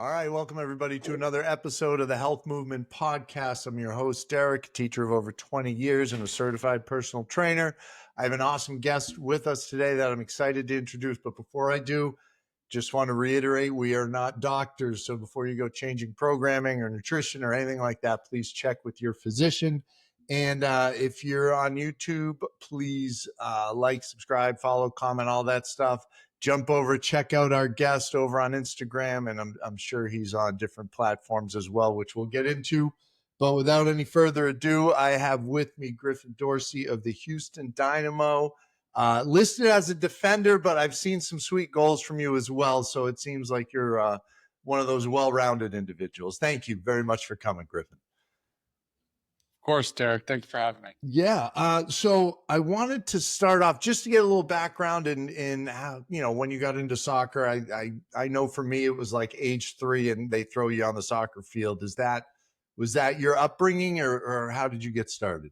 All right, welcome everybody to another episode of the Health Movement Podcast. I'm your host, Derek, teacher of over 20 years and a certified personal trainer. I have an awesome guest with us today that I'm excited to introduce. But before I do, just want to reiterate, we are not doctors. So before you go changing programming or nutrition or anything like that, please check with your physician. And if you're on YouTube, please like, subscribe, follow, comment, all that stuff. Jump over, check out our guest over on Instagram, and I'm sure he's on different platforms as well, which we'll get into. But without any further ado, I have with me Griffin Dorsey of the Houston Dynamo, listed as a defender, but I've seen some sweet goals from you as well. So it seems like you're one of those well-rounded individuals. Thank you very much for coming, Griffin. Of course, Derek. Thank you for having me. Yeah. So I wanted to start off just to get a little background in how, when you got into soccer. I know for me, it was like age 3 and they throw you on the soccer field. Was that your upbringing or how did you get started?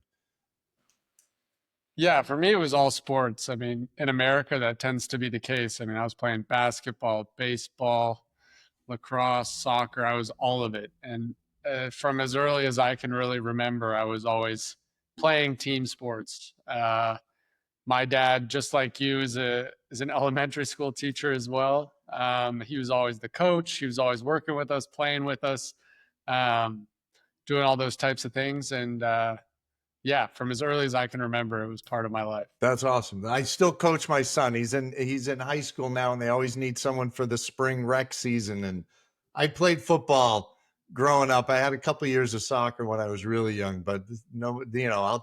Yeah, for me, it was all sports. I mean, in America, that tends to be the case. I mean, I was playing basketball, baseball, lacrosse, soccer. I was all of it. And from as early as I can really remember, I was always playing team sports. My dad, just like you, is an elementary school teacher as well. He was always the coach. He was always working with us, playing with us, doing all those types of things. And yeah, from as early as I can remember, it was part of my life. That's awesome. I still coach my son. He's in high school now, and they always need someone for the spring rec season. And I played football growing up. I had a couple of years of soccer when I was really young, but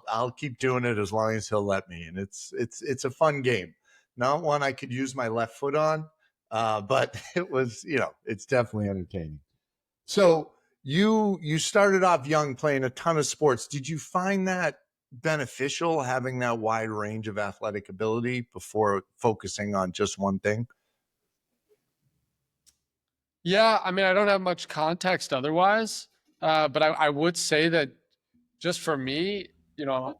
I'll keep doing it as long as he'll let me. And it's a fun game. Not one I could use my left foot on, but it was, it's definitely entertaining. So you started off young playing a ton of sports. Did you find that beneficial having that wide range of athletic ability before focusing on just one thing? Yeah, I mean, I don't have much context otherwise, but I would say that just for me,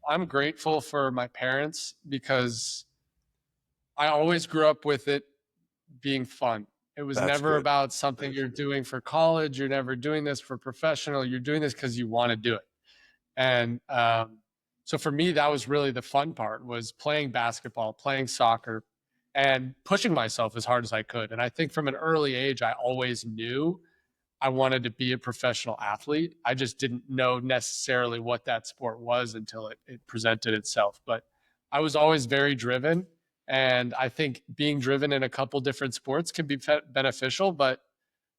I'm grateful for my parents because I always grew up with it being fun. It was That's never good. about something you're doing for college. You're never doing this for professional. You're doing this because you want to do it. And so for me, that was really the fun part, was playing basketball, playing soccer, and pushing myself as hard as I could. And I think from an early age, I always knew I wanted to be a professional athlete. I just didn't know necessarily what that sport was until it presented itself. But I was always very driven. And I think being driven in a couple different sports can be beneficial. But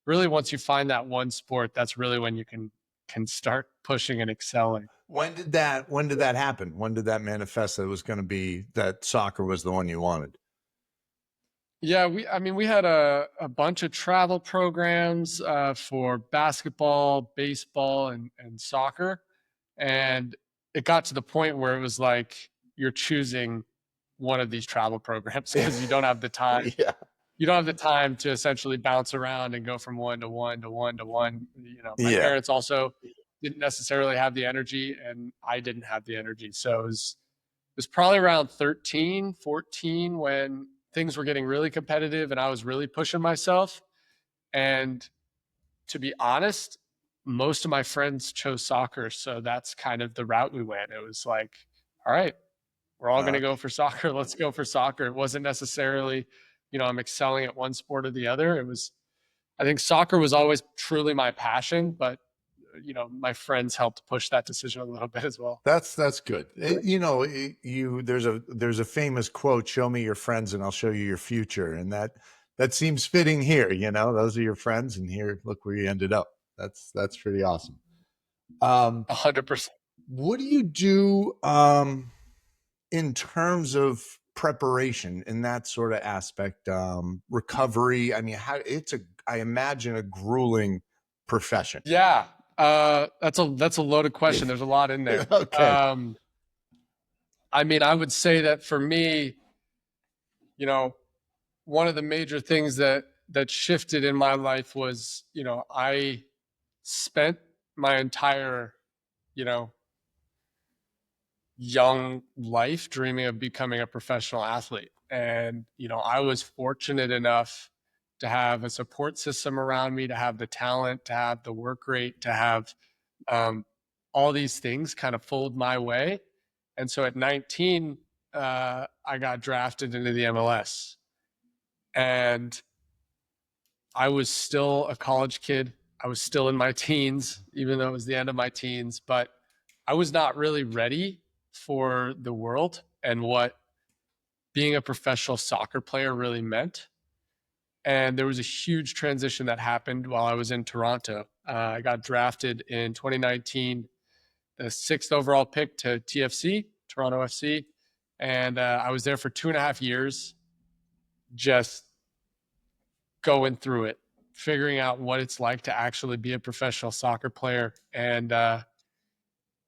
really, once you find that one sport, that's really when you can start pushing and excelling. When did that happen? When did that manifest that it was going to be that soccer was the one you wanted? Yeah, we had a bunch of travel programs for basketball, baseball, and soccer. And it got to the point where it was like you're choosing one of these travel programs because you don't have the time. Yeah. You don't have the time to essentially bounce around and go from one to one to one to one. My Yeah. parents also didn't necessarily have the energy, and I didn't have the energy. So it was probably around 13, 14 when things were getting really competitive and I was really pushing myself. And to be honest, most of my friends chose soccer. So that's kind of the route we went. It was like, all right, we're all going to go for soccer. Let's go for soccer. It wasn't necessarily, I'm excelling at one sport or the other. I think soccer was always truly my passion, but my friends helped push that decision a little bit as well. That's good. There's a famous quote, "Show me your friends and I'll show you your future." And that seems fitting here, those are your friends and here, look where you ended up. That's pretty awesome. 100%. What do you do in terms of preparation in that sort of aspect? Recovery. I mean, I imagine a grueling profession. Yeah. That's a loaded question. There's a lot in there. Okay. I mean, I would say that for me, one of the major things that shifted in my life was, I spent my entire, young life dreaming of becoming a professional athlete. And, I was fortunate enough to have a support system around me, to have the talent, to have the work rate, to have all these things kind of fold my way. And so at 19, I got drafted into the MLS. And I was still a college kid. I was still in my teens, even though it was the end of my teens, but I was not really ready for the world and what being a professional soccer player really meant. And there was a huge transition that happened while I was in Toronto. I got drafted in 2019, the 6th overall pick to TFC, Toronto FC. And I was there for 2.5 years, just going through it, figuring out what it's like to actually be a professional soccer player. And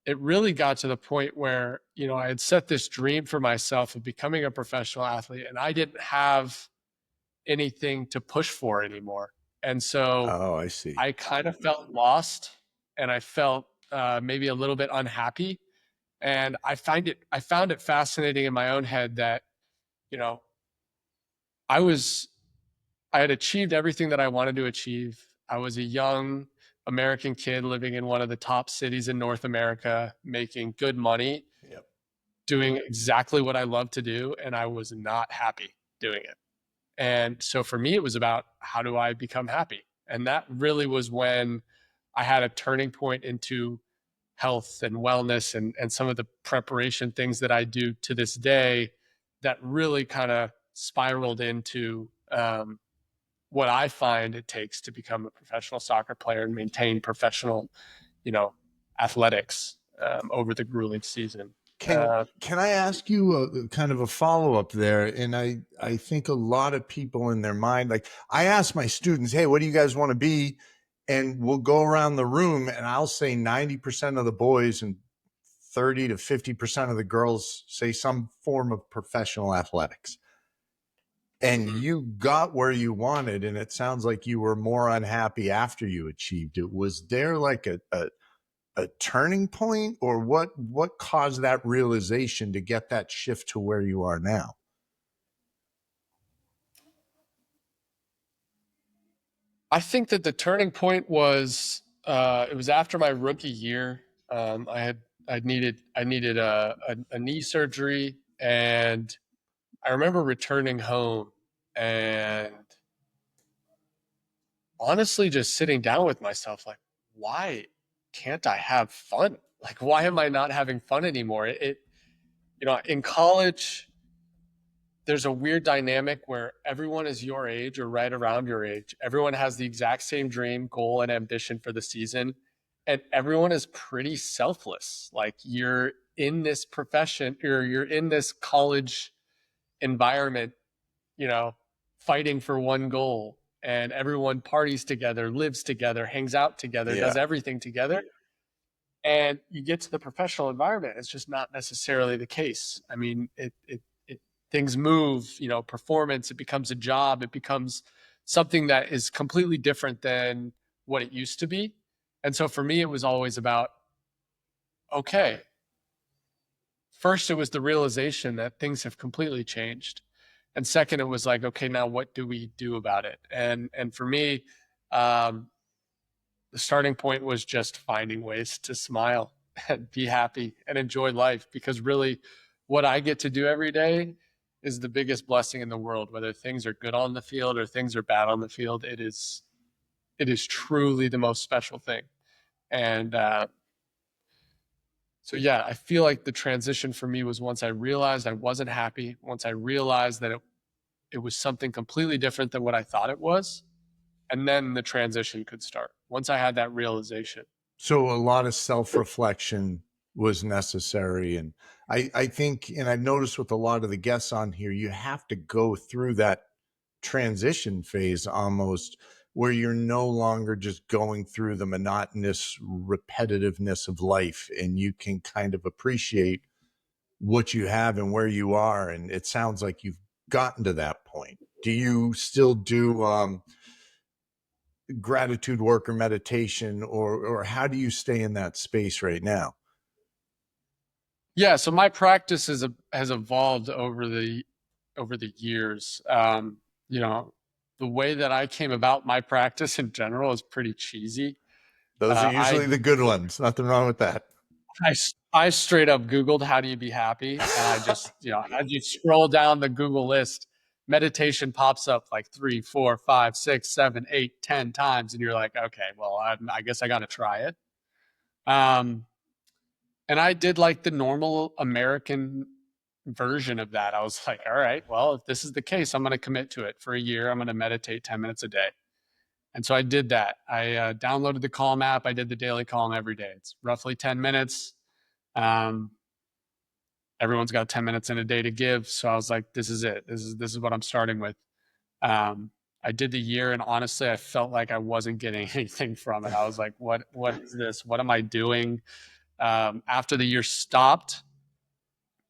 it really got to the point where, I had set this dream for myself of becoming a professional athlete, and I didn't have anything to push for anymore. And so I see. I kind of felt lost, and I felt maybe a little bit unhappy. And I found it fascinating in my own head that, you know, I was I had achieved everything that I wanted to achieve. I was a young American kid living in one of the top cities in North America, making good money, Yep. doing exactly what I love to do, and I was not happy doing it. And so for me, it was about, how do I become happy? And that really was when I had a turning point into health and wellness, and some of the preparation things that I do to this day that really kind of spiraled into what I find it takes to become a professional soccer player and maintain professional, athletics over the grueling season. Can I ask you a kind of a follow up there? And I think a lot of people in their mind, like I ask my students, hey, what do you guys want to be? And we'll go around the room and I'll say 90% of the boys and 30 to 50% of the girls say some form of professional athletics. And you got where you wanted, and it sounds like you were more unhappy after you achieved it. Was there like a turning point, or what caused that realization to get that shift to where you are now? I think that the turning point was, it was after my rookie year. I needed a knee surgery, and I remember returning home and honestly just sitting down with myself, like, why can't I have fun? Like, why am I not having fun anymore? In college, there's a weird dynamic where everyone is your age or right around your age. Everyone has the exact same dream, goal, and ambition for the season. And everyone is pretty selfless. Like, you're in this profession, or you're in this college environment, you know, fighting for one goal. And everyone parties together, lives together, hangs out together, Yeah. does everything together. And you get to the professional environment, it's just not necessarily the case. I mean, things move, performance, it becomes a job, it becomes something that is completely different than what it used to be. And so for me, it was always about, okay, first, it was the realization that things have completely changed. And second, it was like, okay, now what do we do about it? And for me, um, the starting point was just finding ways to smile and be happy and enjoy life, because really what I get to do every day is the biggest blessing in the world. Whether things are good on the field or things are bad on the field, it is truly the most special thing. And so yeah, I feel like the transition for me was once I realized I wasn't happy, once I realized that it was something completely different than what I thought it was, and then the transition could start once I had that realization. So a lot of self-reflection was necessary. And I think, and I've noticed with a lot of the guests on here, you have to go through that transition phase almost, where you're no longer just going through the monotonous repetitiveness of life, and you can kind of appreciate what you have and where you are. And it sounds like you've gotten to that point. Do you still do gratitude work or meditation, or how do you stay in that space right now? Yeah, so my practice has evolved over the years. You know, the way that I came about my practice in general is pretty cheesy. Those are I usually the good ones. Nothing wrong with that. I straight up Googled how do you be happy, and I just, as you scroll down the Google list, meditation pops up like 3, 4, 5, 6, 7, 8, 10 times, and you're like, okay, well, I guess I got to try it. Um, and I did like the normal American version of that. I was like, all right, well, if this is the case, I'm going to commit to it for a year. I'm going to meditate 10 minutes a day. And so I did that. I downloaded the Calm app. I did the daily Calm every day. It's roughly 10 minutes. Um, everyone's got 10 minutes in a day to give. So I was like, this is it. This is what I'm starting with. I did the year, and honestly, I felt like I wasn't getting anything from it. I was like, what is this? What am I doing? After the year stopped,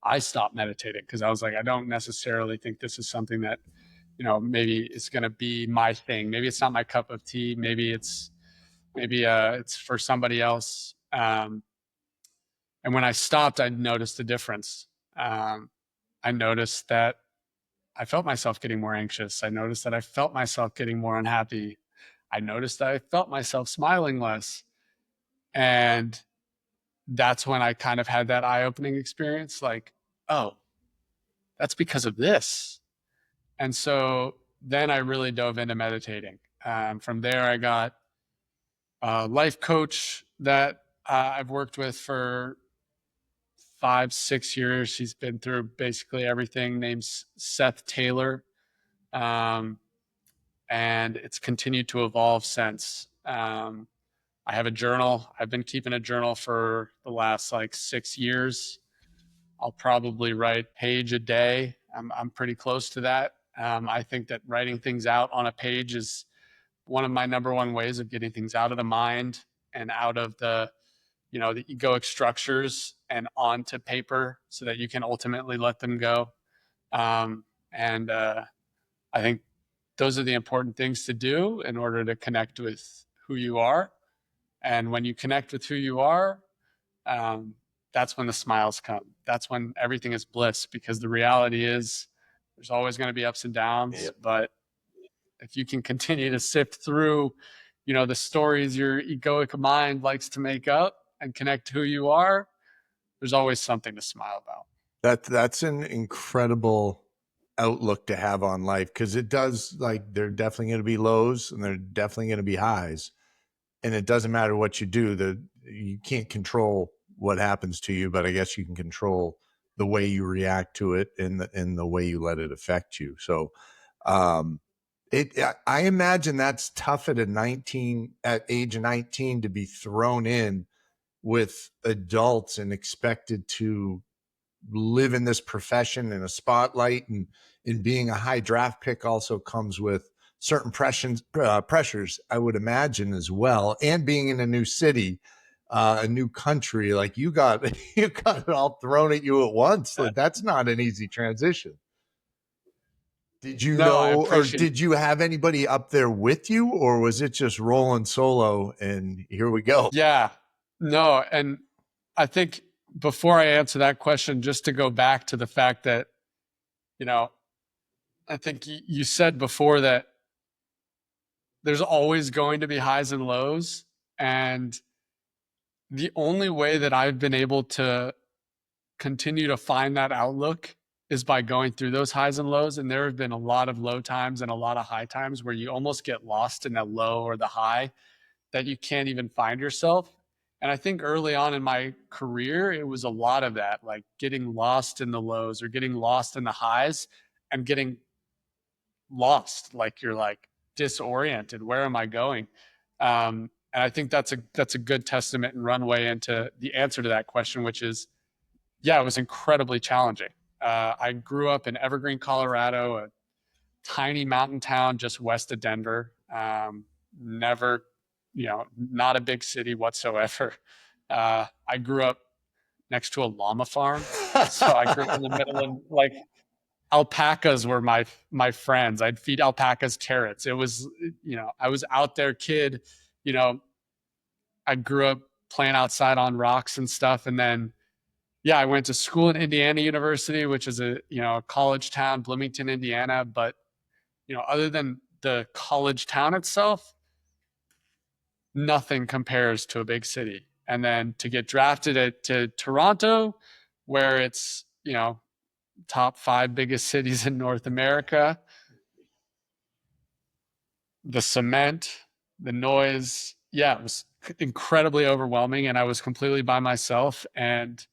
I stopped meditating because I was like, I don't necessarily think this is something that, maybe it's going to be my thing. Maybe it's not my cup of tea. Maybe it's for somebody else. And when I stopped, I noticed a difference. I noticed that I felt myself getting more anxious. I noticed that I felt myself getting more unhappy. I noticed that I felt myself smiling less. And that's when I kind of had that eye-opening experience, like, oh, that's because of this. And so then I really dove into meditating. From there, I got a life coach that I've worked with for 5, 6 years. He's been through basically everything, named Seth Taylor. And it's continued to evolve since. I have a journal. I've been keeping a journal for the last like 6 years. I'll probably write a page a day. I'm pretty close to that. I think that writing things out on a page is one of my number one ways of getting things out of the mind and out of the egoic structures and onto paper so that you can ultimately let them go. And I think those are the important things to do in order to connect with who you are. And when you connect with who you are, that's when the smiles come. That's when everything is bliss, because the reality is there's always going to be ups and downs. Yep. But if you can continue to sift through, the stories your egoic mind likes to make up and connect to who you are, there's always something to smile about. That's an incredible outlook to have on life, because it does, like, there are definitely going to be lows and there are definitely going to be highs, and it doesn't matter what you do. You can't control what happens to you, but I guess you can control the way you react to it and the way you let it affect you. So I imagine that's tough at age 19 to be thrown in with adults and expected to live in this profession in a spotlight, and in being a high draft pick also comes with certain pressures, I would imagine, as well. And being in a new city, a new country, like you got it all thrown at you at once. Like, that's not an easy transition. Did you know, or did you have anybody up there with you, or was it just rolling solo and here we go? Yeah, no. And I think before I answer that question, just to go back to the fact that, I think you said before that there's always going to be highs and lows. And the only way that I've been able to continue to find that outlook is by going through those highs and lows. And there have been a lot of low times and a lot of high times where you almost get lost in the low or the high, that you can't even find yourself. And I think early on in my career, it was a lot of that, like getting lost in the lows or getting lost in the highs and getting lost. Like, you're like disoriented. Where am I going? And I think that's a good testament and runway into the answer to that question, which is, yeah, it was incredibly challenging. I grew up in Evergreen, Colorado, a tiny mountain town just west of Denver. Never, not a big city whatsoever. I grew up next to a llama farm. So I grew up in the middle of, like, alpacas were my friends. I'd feed alpacas carrots. It was, I was out there kid, I grew up playing outside on rocks and stuff. And then, I went to school in Indiana University, which is a college town, Bloomington, Indiana. But, other than the college town itself, nothing compares to a big city. And then to get drafted to Toronto, where it's, top 5 biggest cities in North America, the cement, the noise, yeah, it was incredibly overwhelming. And I was completely by myself. And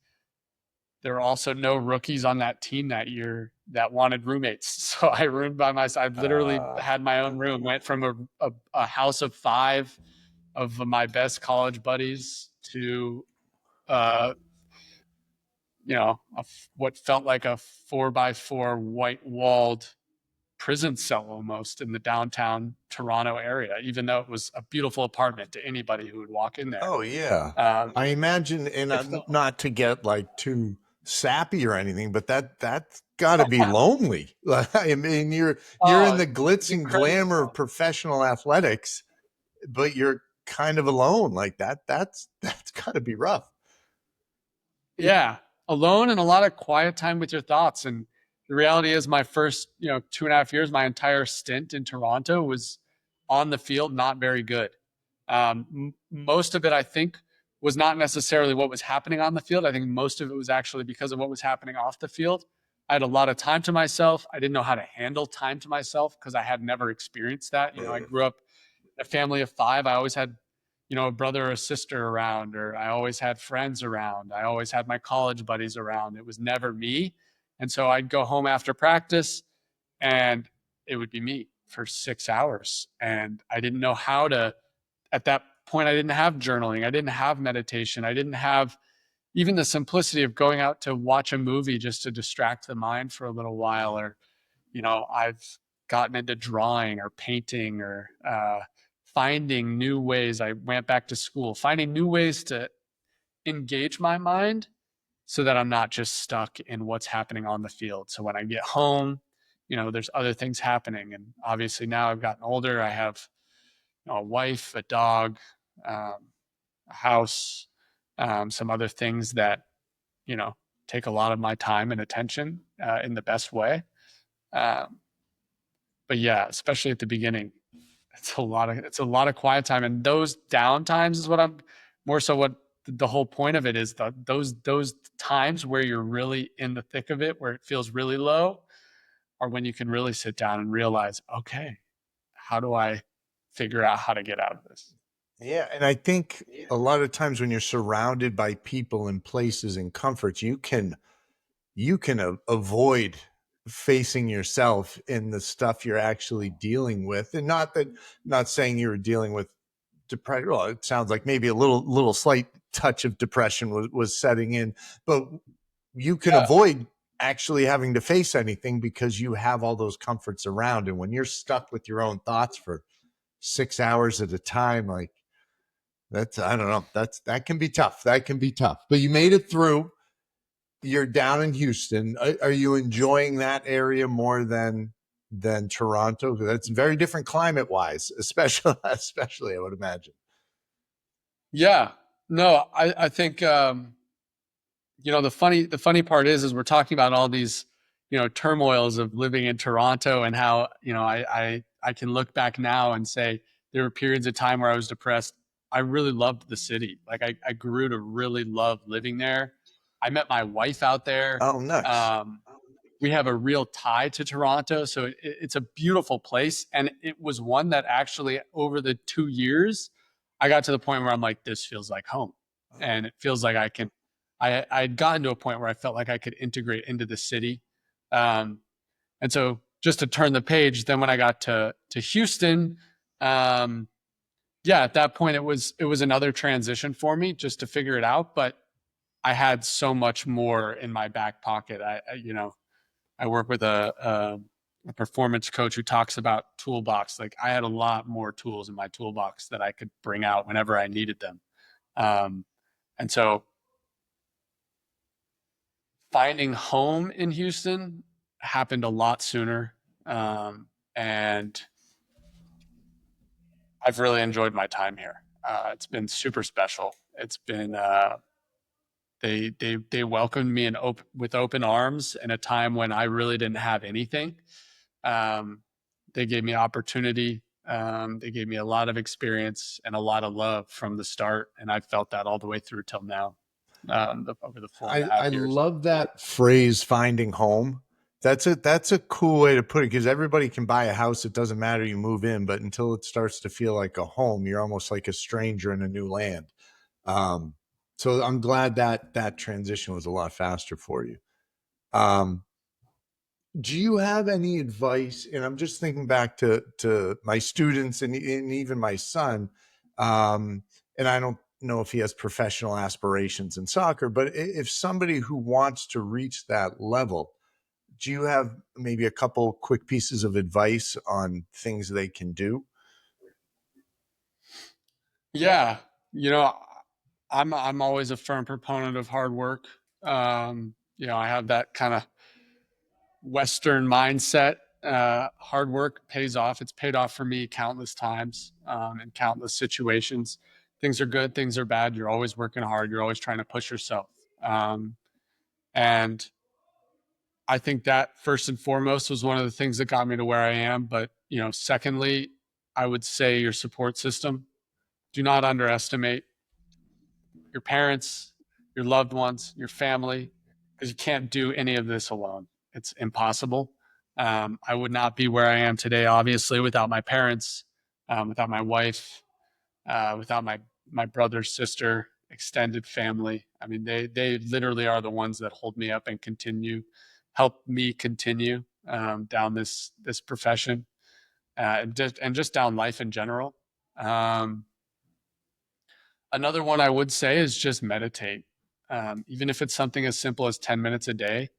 there were also no rookies on that team that year that wanted roommates. So I roomed by myself. I literally had my own room, went from a house of 5 of my best college buddies to, uh, what felt like a 4x4 white walled prison cell almost in the downtown Toronto area, even though it was a beautiful apartment to anybody who would walk in there. Oh yeah. Um, I imagine, and not to get like too sappy or anything, but that's got to be lonely. I mean, you're in the glitz and glamour of professional athletics, but you're kind of alone like that. That's got to be rough. Yeah, alone and a lot of quiet time with your thoughts. And the reality is, my first 2.5 years, my entire stint in Toronto was on the field, not very good. Most of it, I think, was not necessarily what was happening on the field. I think most of it was actually because of what was happening off the field. I had a lot of time to myself. I didn't know how to handle time to myself because I had never experienced that. I grew up in a family of 5. I always had a brother or a sister around, or I always had friends around. I always had my college buddies around. It was never me. And so I'd go home after practice and it would be me for 6 hours. And I didn't know how to, at that point, I didn't have journaling. I didn't have meditation. I didn't have even the simplicity of going out to watch a movie just to distract the mind for a little while. Or, I've gotten into drawing or painting or, finding new ways. I went back to school, finding new ways to engage my mind so that I'm not just stuck in what's happening on the field. So when I get home, there's other things happening. And obviously now I've gotten older. I have a wife, a dog, a house, some other things that, take a lot of my time and attention in the best way. But yeah, especially at the beginning, it's a lot of quiet time, and those down times is what I'm more so what the whole point of it is. Those times where you're really in the thick of it, where it feels really low, are when you can really sit down and realize, okay, how do I figure out how to get out of this? Yeah, and I think a lot of times when you're surrounded by people and places and comforts, you can avoid facing yourself in the stuff you're actually dealing with. And not saying you were dealing with depression. Well, it sounds like maybe a little slight touch of depression was setting in, but you can Yeah. avoid actually having to face anything because you have all those comforts around. And when you're stuck with your own thoughts for 6 hours at a time, like I don't know, that can be tough. That can be tough, but you made it through. You're down in Houston. Are you enjoying that area more than Toronto? That's very different climate wise, especially I would imagine. Yeah. No, I think, the funny part is we're talking about all these, turmoils of living in Toronto, and how, I can look back now and say there were periods of time where I was depressed. I really loved the city. Like I grew to really love living there. I met my wife out there. Oh, nice. We have a real tie to Toronto. So it's a beautiful place. And it was one that actually, over the 2 years, I got to the point where I'm like, this feels like home. And it feels like I'd gotten to a point where I felt like I could integrate into the city. Um, and so just to turn the page, then when I got to Houston, yeah, at that point it was another transition for me just to figure it out. But I had so much more in my back pocket. I work with a performance coach who talks about toolbox. Like I had a lot more tools in my toolbox that I could bring out whenever I needed them. And so finding home in Houston happened a lot sooner. And I've really enjoyed my time here. It's been super special. It's been, they welcomed me with open arms in a time when I really didn't have anything. Um, They gave me opportunity. They gave me a lot of experience and a lot of love from the start. And I felt that all the way through till now, over the 4.5 I years. love that phrase, finding home. That's a cool way to put it, because everybody can buy a house. It doesn't matter, you move in, but until it starts to feel like a home, you're almost like a stranger in a new land. Um, so I'm glad that that transition was a lot faster for you. Um, do you have any advice? And I'm just thinking back to my students and even my son. And I don't know if he has professional aspirations in soccer, but if somebody who wants to reach that level, do you have maybe a couple quick pieces of advice on things they can do? Yeah, you know, I'm always a firm proponent of hard work. I have that kind of Western mindset. Hard work pays off. It's paid off for me countless times, in countless situations. Things are good, things are bad. You're always working hard. You're always trying to push yourself. And I think that first and foremost was one of the things that got me to where I am. But, secondly, I would say your support system. Do not underestimate your parents, your loved ones, your family, because you can't do any of this alone. It's impossible. I would not be where I am today, obviously, without my parents, without my wife, without my brother, sister, extended family. I mean, they literally are the ones that hold me up and help me continue, down this profession, and just down life in general. Um, Another one I would say is just meditate. Even if it's something as simple as 10 minutes a day,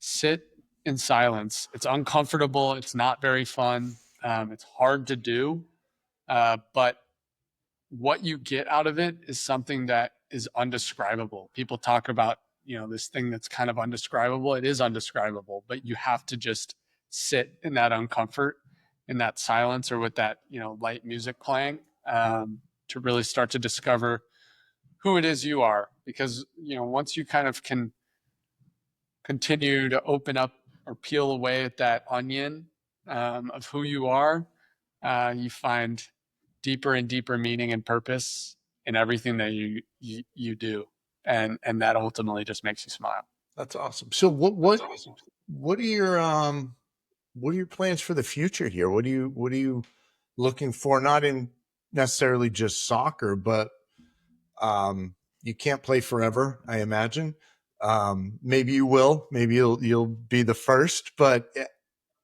sit in silence. It's uncomfortable. It's not very fun. It's hard to do. But what you get out of it is something that is undescribable. People talk about, this thing that's kind of undescribable. It is undescribable, but you have to just sit in that uncomfort, in that silence, or with that, light music playing, to really start to discover who it is you are. Because, once you kind of can continue to open up or peel away at that onion, of who you are, you find deeper and deeper meaning and purpose in everything that you do, and that ultimately just makes you smile. That's awesome. So what are your what are your plans for the future here? What are you looking for? Not in necessarily just soccer, but you can't play forever, I imagine. Maybe you will. Maybe you'll be the first, but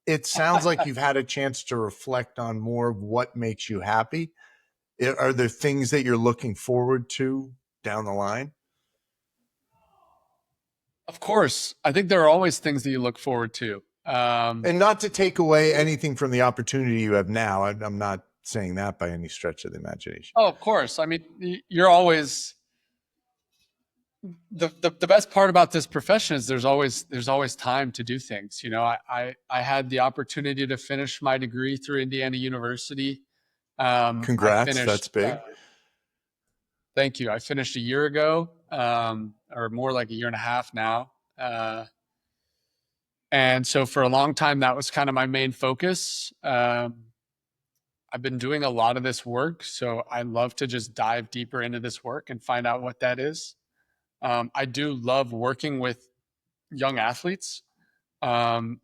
it sounds like you've had a chance to reflect on more of what makes you happy. Are there things that you're looking forward to down the line? Of course, I think there are always things that you look forward to. And not to take away anything from the opportunity you have now. I'm not saying that by any stretch of the imagination. Oh, of course. I mean, you're always the best part about this profession is there's always time to do things. I had the opportunity to finish my degree through Indiana University. I Congrats, that's finished. big. Thank you. I finished a year ago, or more like a year and a half now. And so for a long time, that was kind of my main focus. I've been doing a lot of this work, so I love to just dive deeper into this work and find out what that is. I do love working with young athletes. Um,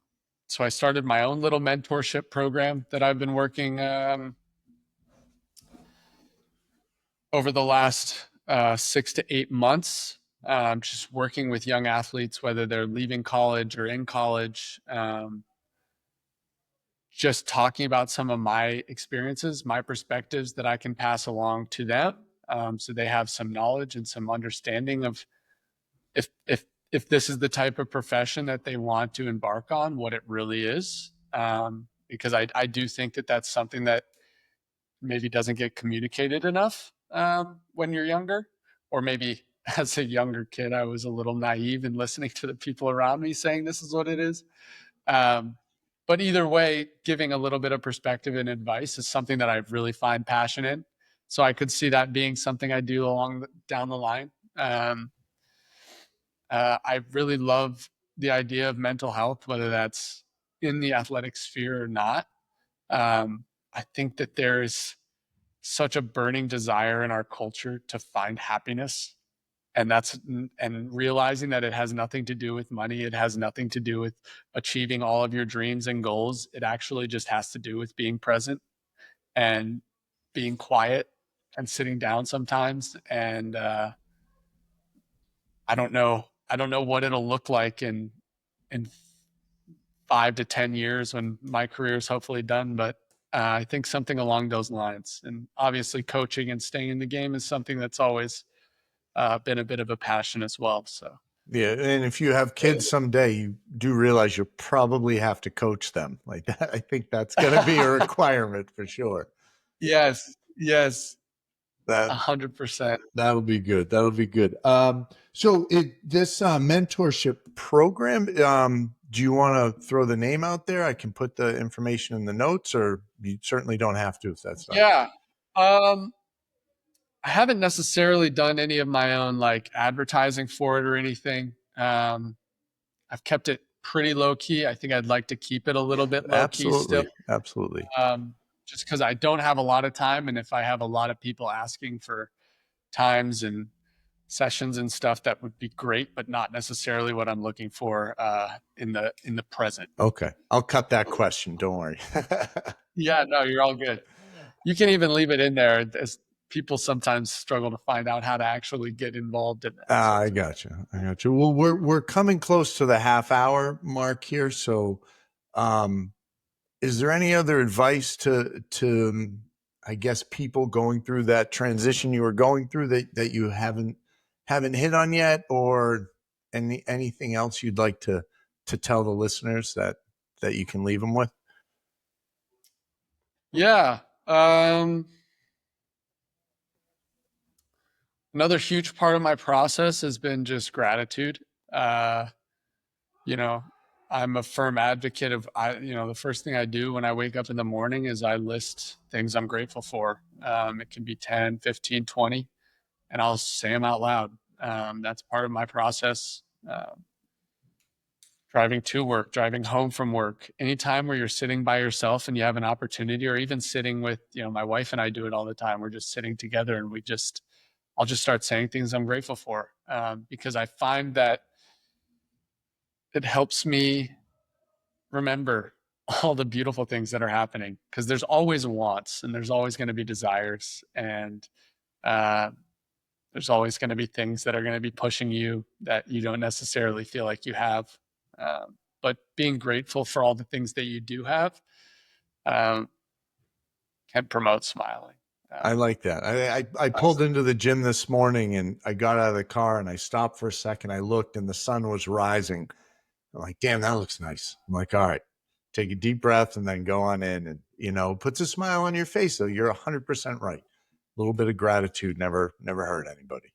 so I started my own little mentorship program that I've been working, over the last 6 to 8 months, just working with young athletes, whether they're leaving college or in college, just talking about some of my experiences, my perspectives that I can pass along to them, so they have some knowledge and some understanding of if this is the type of profession that they want to embark on, what it really is. Because I do think that that's something that maybe doesn't get communicated enough, when you're younger, or maybe as a younger kid, I was a little naive in listening to the people around me saying this is what it is. Um, but either way, giving a little bit of perspective and advice is something that I really find passion in. So I could see that being something I do down the line. I really love the idea of mental health, whether that's in the athletic sphere or not. I think that there's such a burning desire in our culture to find happiness, and realizing that it has nothing to do with money. It has nothing to do with achieving all of your dreams and goals. It actually just has to do with being present and being quiet and sitting down sometimes. And I don't know what it'll look like in 5 to 10 years when my career is hopefully done, but I think something along those lines. And obviously, coaching and staying in the game is something that's always been a bit of a passion as well. So Yeah, and if you have kids someday, you do realize you'll probably have to coach them like that. I think that's going to be a requirement for sure. yes, yes, That 100%. that'll be good. That'll be good. So this mentorship program, do you want to throw the name out there? I can put the information in the notes, or you certainly don't have to if that's not. Yeah. Um, I haven't necessarily done any of my own like advertising for it or anything. I've kept it pretty low key. I think I'd like to keep it a little bit low key still. Absolutely, absolutely. Just because I don't have a lot of time, and if I have a lot of people asking for times and sessions and stuff, that would be great, but not necessarily what I'm looking for in the present. Okay, I'll cut that question. Don't worry. Yeah, no, you're all good. You can even leave it in there, as people sometimes struggle to find out how to actually get involved in that. I got you. I got you. Well, we're coming close to the half-hour mark here, so is there any other advice to I guess people going through that transition you were going through that you haven't hit on yet, or anything else you'd like to tell the listeners that you can leave them with? Yeah. Another huge part of my process has been just gratitude. You know, I'm a firm advocate of, the first thing I do when I wake up in the morning is I list things I'm grateful for. It can be 10, 15, 20, and I'll say them out loud. That's part of my process. Driving to work, driving home from work, anytime where you're sitting by yourself and you have an opportunity, or even sitting with, my wife and I do it all the time. We're just sitting together and I'll just start saying things I'm grateful for, because I find that it helps me remember all the beautiful things that are happening, because there's always wants and there's always going to be desires, and there's always going to be things that are going to be pushing you that you don't necessarily feel like you have. But being grateful for all the things that you do have can promote smiling. I like that. I pulled into the gym this morning and I got out of the car and I stopped for a second. I looked and the sun was rising. I'm like, damn, that looks nice. I'm like, all right, take a deep breath and then go on in, and puts a smile on your face. So you're 100% right. A little bit of gratitude never hurt anybody.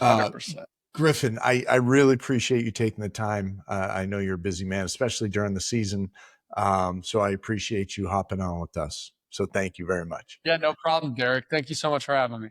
100%. Griffin, I really appreciate you taking the time. I know you're a busy man, especially during the season. So I appreciate you hopping on with us. So thank you very much. Yeah, no problem, Derek. Thank you so much for having me.